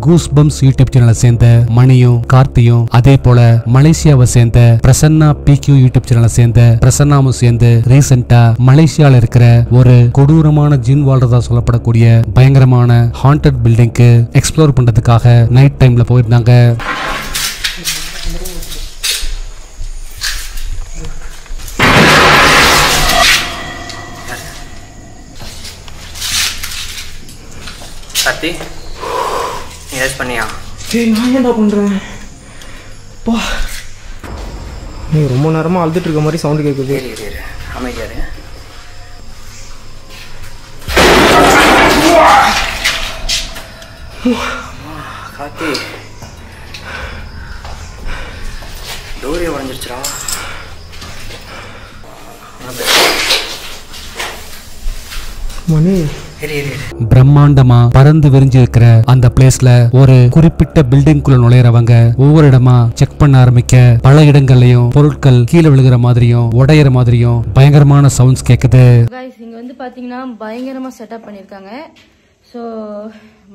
Goosebumps YouTube சேனலை சேர்ந்த மணியும் கார்த்தியும், அதே போல மலேசியாவை சேர்ந்த பிரசன்னா பிக்யூ யூடியூப் சேனலை சேர்ந்த பிரசன்னாமும் சேர்ந்து ரீசெண்டா மலேசியால இருக்கிற ஒரு கொடூரமான ஜின் வாழ்றதா சொல்லப்படக்கூடிய பயங்கரமான ஹாண்டட் பில்டிங்க்கு எக்ஸ்ப்ளோர் பண்றதுக்காக நைட் டைம்ல போயிருந்தாங்க. கார்த்தி, நீ ஏதாச்சும் பண்ணியா? சரி, நான் ஏன்டா பண்ணுறேன்? பா, நீ ரொம்ப நேரமாக அழுதுட்டு இருக்க மாதிரி சவுண்டு கேட்குது. அமைதியாரு. கார்த்தி, டோரியை உடஞ்சிருச்சுடா. மணி, பிரம்மாண்டமா பறந்து விரிஞ்சு இருக்கிற அந்த பிளேஸ்ல ஒரு குறிப்பிட்ட பில்டிங்குள்ள நுழையறவங்க ஒவ்வொரு இடமா செக் பண்ண ஆரம்பிக்க பல இடங்கள்லயும் பொருட்கள் கீழே விழுகிற மாதிரியும் உடையிற மாதிரியும் பயங்கரமான சவுண்ட்ஸ் கேக்குது. இங்க வந்து பாத்தீங்கன்னா பயங்கரமா செட்டப் பண்ணிருக்காங்க. ஸோ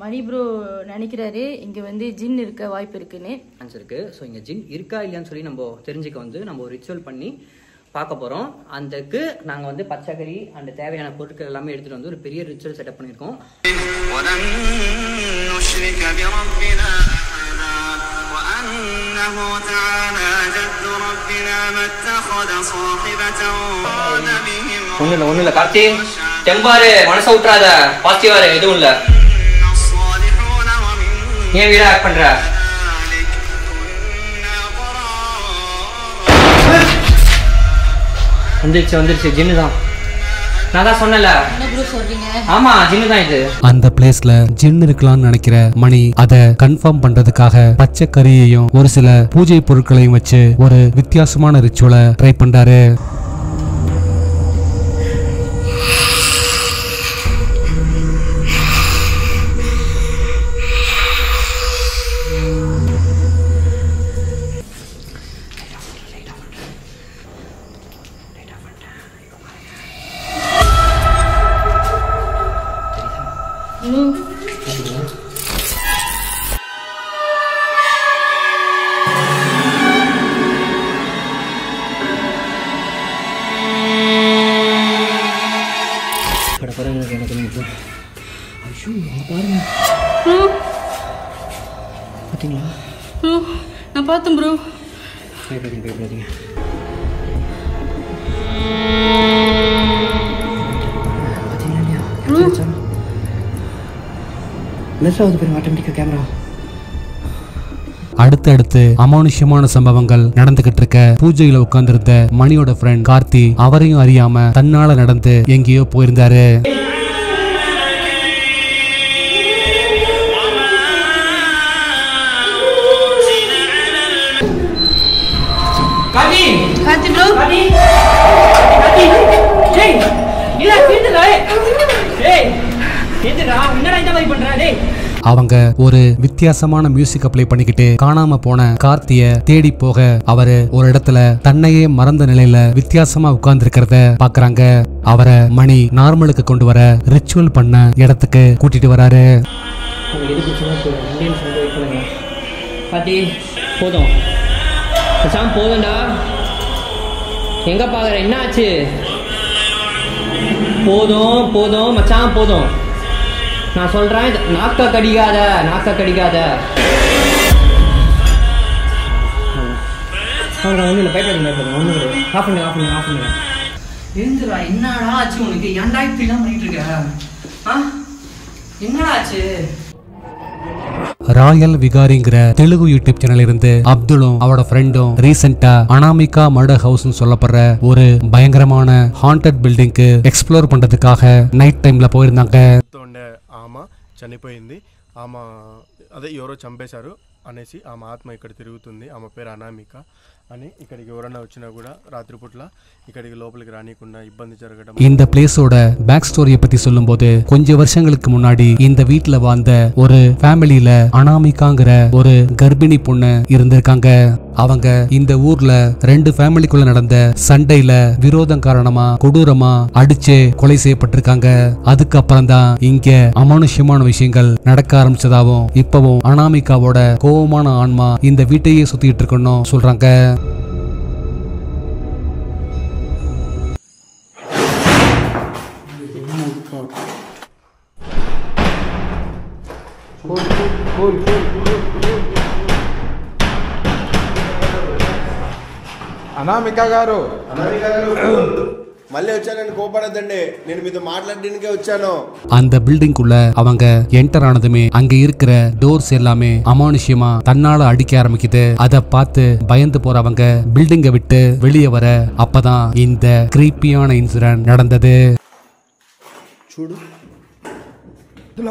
மணி ப்ரோ நினைக்கிறாரு இங்க வந்து ஜின் இருக்க வாய்ப்பு இருக்குன்னு. இருக்கு. ஸோ இங்க ஜின் இருக்கா இல்லையான்னு சொல்லி நம்ம தெரிஞ்சுக்க வந்து நம்ம ஒரு ரிச்சுவல் பண்ணி பார்க்க போகிறோம். அதுக்கு நாங்கள் வந்து பச்சைக்கறி அந்த தேவையான பொருட்கள் எல்லாமே எடுத்துகிட்டு வந்து ஒரு பெரிய ரிச்சுவல் செட்டப் பண்ணியிருக்கோம். ஒன்றும் இல்லை கார்த்தி, தெம்பாரு, மனசை விட்டுறாத, பாசிட்டிவாரு, எதுவும் இல்லை. ஏன் வீடாக ஆக்ட் பண்ணுற? வந்துருச்சு ஜின்னு தான். நான் தான் சொன்னல. ஆமா, ஜின்னு தான் இது. அந்த பிளேஸ்ல ஜின் இருக்கலாம்னு நினைக்கிற மணி அத கன்ஃபார்ம் பண்றதுக்காக பச்சை கறியையும் ஒரு சில பூஜை பொருட்களையும் வச்சு ஒரு வித்தியாசமான ரிச்சுவலை ட்ரை பண்றாரு. பார்த்தீங்களா? நான் பார்த்தேன் ப்ரோ. பயப்படாதீங்க. அடுத்தடுத்து அமானுஷ்யமான சம்பவங்கள் நடந்துகிட்டு இருக்க பூஜையில உட்கார்ந்திருந்த மணியோட ஃப்ரெண்ட் கார்த்தி அவரையும் அறியாம தன்னால நடந்து எங்கேயோ போயிருந்தாரு. அவங்க ஒரு வித்தியாசமான மியூசிக் அப்ளை பண்ணிக்கிட்டு காணாம போன கார்த்திய தேடி போக அவரு ஒரு இடத்துல தன்னையே மறந்த நிலையில வித்தியாசமா உட்கார்ந்து இருக்கிறத பாக்குறாங்க. அவரை மணி நார்மலுக்கு கொண்டு வர ரிச்சுவல் பண்ண இடத்துக்கு கூட்டிட்டு வராரு. போதும் போதும்டா, எங்க பாக்குற, என்ன ஆச்சு? போதும் போதும் மச்சான், போதும். நான் சொல்றேன், நாக்க கடிக்காத. என்னடா ஆச்சு உனக்கு? ஏன்டா இப்படி எல்லாம் பண்ணிட்டு இருக்க? என்னடா ஆச்சு? ராயல் விகாரிங்கிற தெலுங்கு யூடியூப் சேனல் இருந்து அப்துலும் அவரோட ஃப்ரெண்டும் ரீசெண்டா அனாமிகா மர்டர் ஹவுஸ் சொல்லப்படுற ஒரு பயங்கரமான ஹாண்டட் பில்டிங்க்கு எக்ஸ்ப்ளோர் பண்றதுக்காக நைட் டைம்ல போயிருந்தாங்க. ఆమె చనిపోయింది, ఆమె అదే ఎవరో చంపేశారు అనేసి ఆమె ఆత్మ ఇక్కడ తిరుగుతుంది. ఆమె పేరు అనామిక అని. ఇక్కడికి ఎవరైనా వచ్చినా కూడా రాత్రిపూట్ల ఇక్కడికి లోపలికి రానికుండా ఇబ్బంది జరగడం. இந்த பிளேஸோட பேக் ஸ்டோரியை பத்தி சொல்லும்போது கொஞ்ச வருஷங்களுக்கு முன்னாடி இந்த வீட்டுல வாழ்ந்த ஒரு ஃபேமிலியில அனாமிகாங்கிற ஒரு கர்ப்பிணி பொண்ணு இருந்திருக்காங்க. அவங்க இந்த ஊர்ல 2 ஃபேமிலிக்குள்ள நடந்த சண்டையில விரோதம் காரணமா கொடூரமா அடிச்சு கொலை செய்யப்பட்டிருக்காங்க. அதுக்கப்புறம் தான் இங்க அமானுஷ்யமான விஷயங்கள் நடக்க ஆரம்பிச்சதாவும் இப்பவும் அனாமிகாவோட கோபமான ஆன்மா இந்த வீட்டையே சுத்திட்டு இருக்கணும் சொல்றாங்க. అనామిక గారు మళ్ళీ వచ్చానని కోపడద్దండి, నేను మీతో మాట్లాడడానికే వచ్చాను. அந்த பில்டிங்குள்ள அவங்க என்டர் ஆனதுமே அங்க இருக்கிற டோர்ஸ் எல்லாமே அமானுஷ்யமா தன்னால அடிக்க ஆரம்பிக்குது. அத பார்த்து பயந்து போறவங்க பில்டிங்கை விட்டு வெளியே வர அப்பதான் இந்த கிரீப்பியான இன்சிடென்ட் நடந்தது. చూడు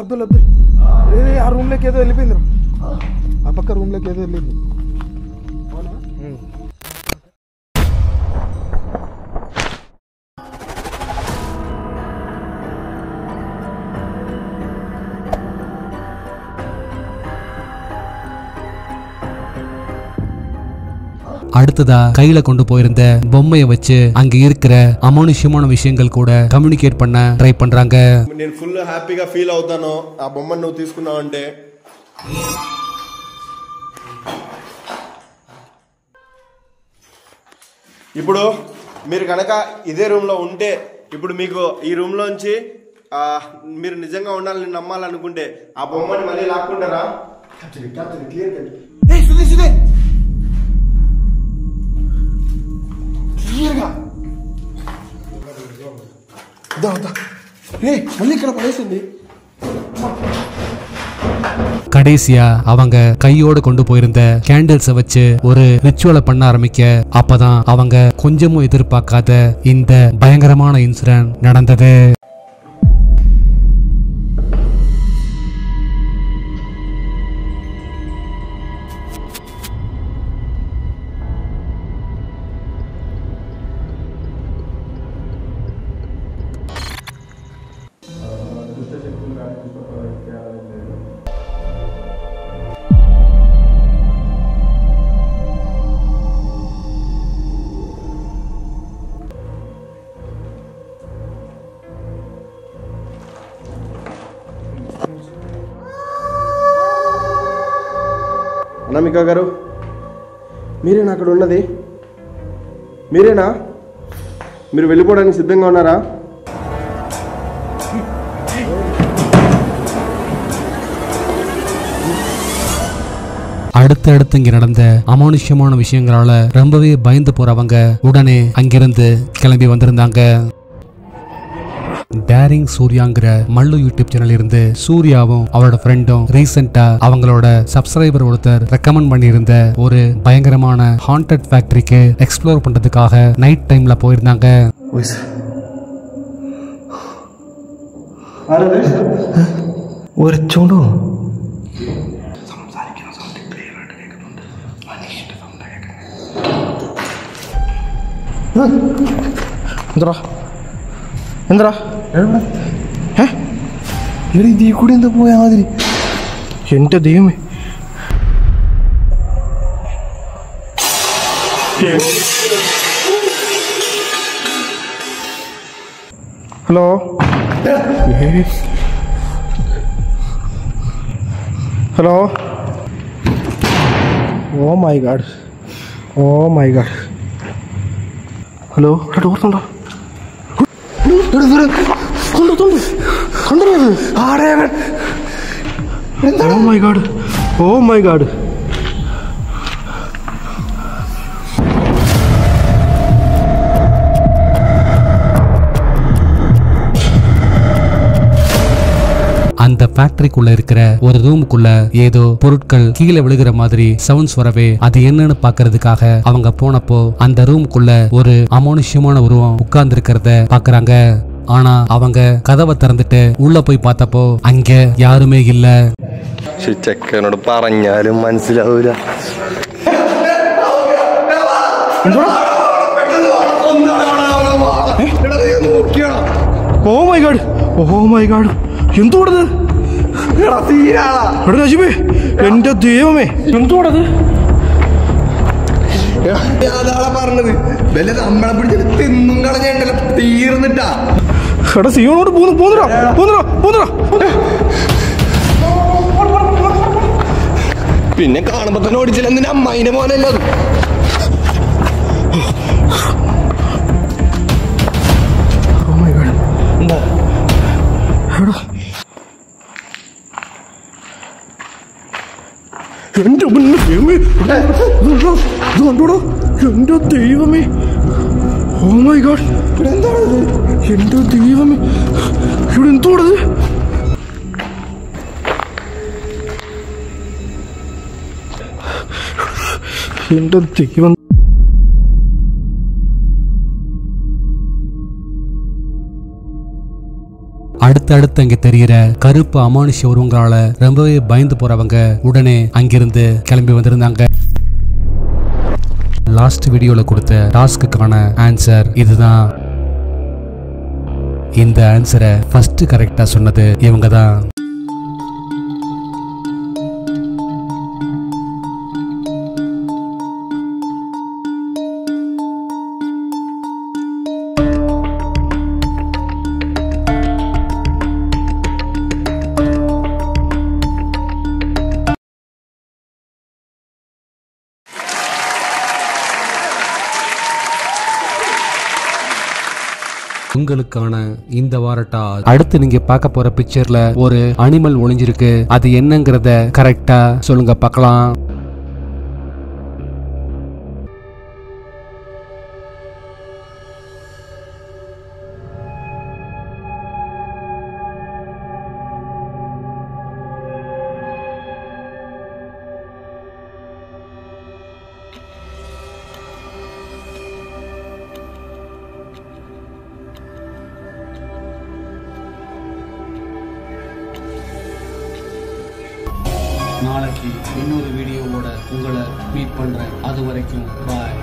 అబ్దుల్ ఆ రూమ్ లోకి ఏదో వెళ్ళిపోయింది, ఆ పక్క రూమ్ లోకి ఏదో వెళ్ళింది. அடுத்ததா கையில கொண்டு போயிருந்த பொம்மையை வச்சு அங்க இருக்கிற அமானுஷ்யமான விஷயங்கள் கூட கம்யூனிகேட் பண்ண ட்ரை பண்றாங்க. నేను ఫుల్ హ్యాపీగా ఫీల్ అవుతాను ఆ బొమ్మను నువ్వు తీసుకున్నావు అంటే. ఇప్పుడు మీరు కనుక ఇదే రూమ్ లో ఉంటే, ఇప్పుడు మీకు ఈ రూమ్ లోంచి మీరు నిజంగా ఉండాలని నమ్మాలనుకుంటే ఆ బొమ్మని మళ్ళీ లాక్కుంటారా? మళ్ళీ ఇక్కడ పడేసింది. கடைசியா அவங்க கையோடு கொண்டு போயிருந்த கேண்டில்ஸை வச்சு ஒரு ரிச்சுவலை பண்ண ஆரம்பிக்க அப்பதான் அவங்க கொஞ்சமும் எதிர்பார்க்காத இந்த பயங்கரமான இன்சிடென்ட் நடந்தது. అనామిక గారు, మీరేనా అక్కడ ఉన్నది? మీరేనా? మీరు వెళ్ళిపోవడానికి సిద్ధంగా ఉన్నారా? அடுத்தடுத்து இங்க நடந்த அமானுஷ்யமான விஷயங்களால ரொம்பவே பயந்து போறவங்க உடனே அங்கிருந்து கிளம்பி வந்திருந்தாங்க. டேரிங் சூர்யாங்கிற மல்லு யூடியூப் சேனல் இருந்து சூர்யாவும் அவரோட ஃப்ரெண்டும் ரீசெண்டா அவங்களோட சப்ஸ்கிரைபர் ஒருத்தர் ரெக்கமெண்ட் பண்ணியிருந்த ஒரு பயங்கரமான ஹாண்டட் ஃபேக்டரிக்கு எக்ஸ்ப்ளோர் பண்றதுக்காக நைட் டைம்ல போயிருந்தாங்க. ஒரு சோடு എന്താ ഈ കൂടി എന്താ പോയാ മാതിരി? എന്റെ ദൈവമേ, hello hello, oh my god, oh my god. Hello, ഓർത്തുണ്ടോ? Oh my god, oh my god. அந்த ஃபேக்டரிக்குள்ள இருக்கிற ஒரு ரூமுக்குள்ள ஏதோ பொருட்கள் கீழே விழுகிற மாதிரி சவுண்ட்ஸ் வரவே அது என்னன்னு பாக்குறதுக்காக அவங்க போனப்போ அந்த ரூமுக்குள்ள ஒரு அமானுஷ்யமான உருவம் உட்கார்ந்து இருக்கிறத பாக்குறாங்க. ஆனா அவங்க கதவை திறந்துட்டு உள்ள போய் பார்த்தப்போ அங்க யாருமே இல்ல. ചെക്കനോട് പറഞ്ഞാലും മനസ്സിലാവൂല. Oh my god, oh my god, എന്തോടത് രാജീവേ, എന്റെ ദൈവമേ, എന്തോടത്? അതാണ് പറഞ്ഞത് വല്ല നമ്മളെ പിടിച്ചിട്ട് തിന്നും കളഞ്ഞിട്ടല്ല തീർന്നിട്ടാ. എടാ സിയോനോട് പോന്നടാ. പിന്നെ കാണുമ്പോ തന്നെ ഓടിച്ചില്ല. നിന്റെ അമ്മായിന്റെ മോനല്ല അത്. എന്താ എടാ എന്റെ ദൈവമേ, ഇത് കണ്ടോടാ, എന്റെ ദൈവമേ, ഓ മൈ ഗോഡ്, എന്താണത്? എന്റെ ദൈവമേ, ഇവിടെ എന്തോടത്? എന്റെ ദൈവം. அடுத்தடுத்து அங்க தெரிகிற கருப்பு அமானுஷ்ய உருவங்களால ரொம்பவே பயந்து போறவங்க உடனே அங்கிருந்து கிளம்பி வந்திருந்தாங்க. லாஸ்ட் வீடியோல கொடுத்த டாஸ்க்குக்கான ஆன்சர் இதுதான். இந்த ஆன்சரை ஃபர்ஸ்ட் கரெக்டா சொன்னது இவங்க தான். உங்களுக்கான இந்த வாரட்டா அடுத்து நீங்க பார்க்க போற பிக்சர்ல ஒரு அனிமல் ஒளிஞ்சிருக்கு. அது என்னங்கறத கரெக்டா சொல்லுங்க பார்க்கலாம். நாளைக்கு இன்னொரு வீடியோவோட உங்களை மீட் பண்றேன். அது வரைக்கும் பாய்.